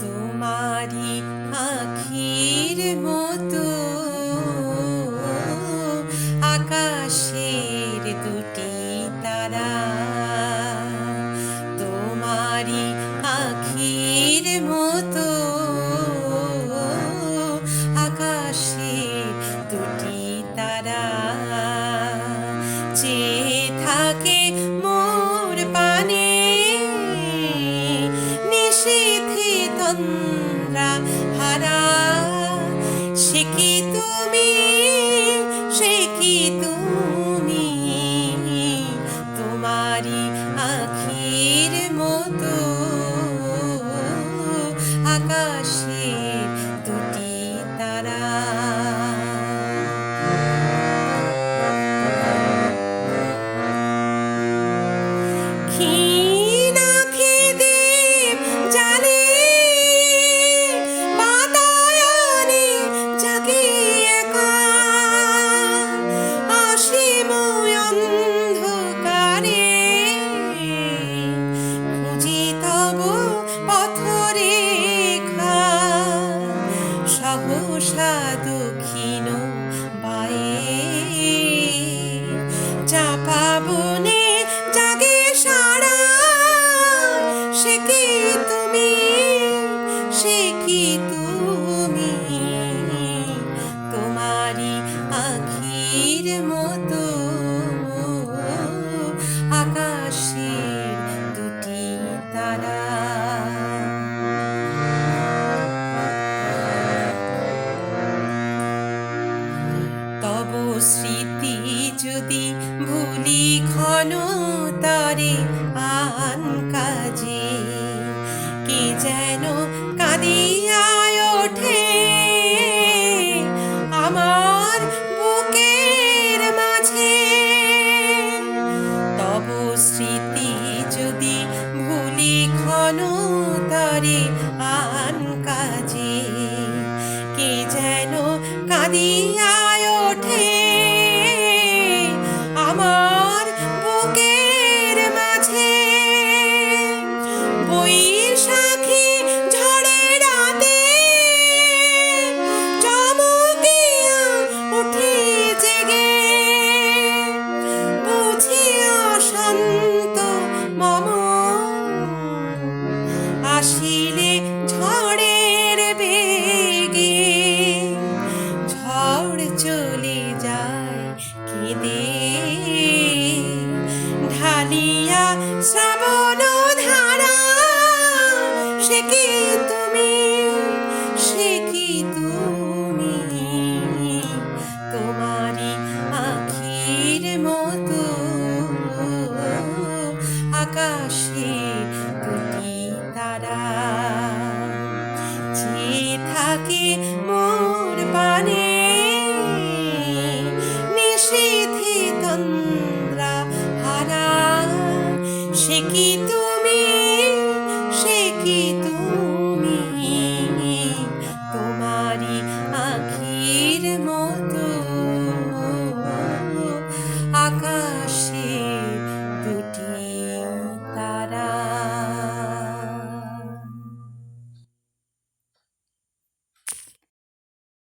তোমারি আখির মতো আকাশের দুটি তারা, তোমারি আখির মতো আকাশের দুটি তারা চেয়ে থাকে মোর পানে নিশীথে তন্দ্রা হারা। সে কি তুমি, সে কি তুমি, তোমারি আখির মতো আকাশের দুটি তারা। ক্ষীণ আঁখি জালে বাতায়নে জাগে একা, অসীম অন্ধকারে খুঁজি তব পথরেখা। সহসা দক্ষিণ বায়ে চাপা বনে জাগে সারা। সে কি তুমি, সে কি তুমি, তোমারি আখির মতো আকাশের দুটি তারা। তব স্মৃতি যদি ভুলি ক্ষণ তরে আন কাজে, কে যেন কাঁদিয়া ওঠে আমার বুকের মাঝে। তব স্মৃতি যদি ভুলি ক্ষণ তরে আন কাজে, কে যেন কাঁদিয়া ওঠে আমার বুকের মাঝে। বৈশাখী ঝড়ের রাতে চমকিয়া উঠি জেগে, বুঝিয়া শান্ত মম আসিলে ঝড়ের বেগে। ঝড় চলে যায় কেঁদে ঢালিয়া শ্রাবণ ধারা। সে কি তুমি, সে কি তুমি, তোমারি আখির মতো আকাশের দুটি তারা চেয়ে থাকে মোর পানে নিশীথে তন্দ্রা হারা। সে কি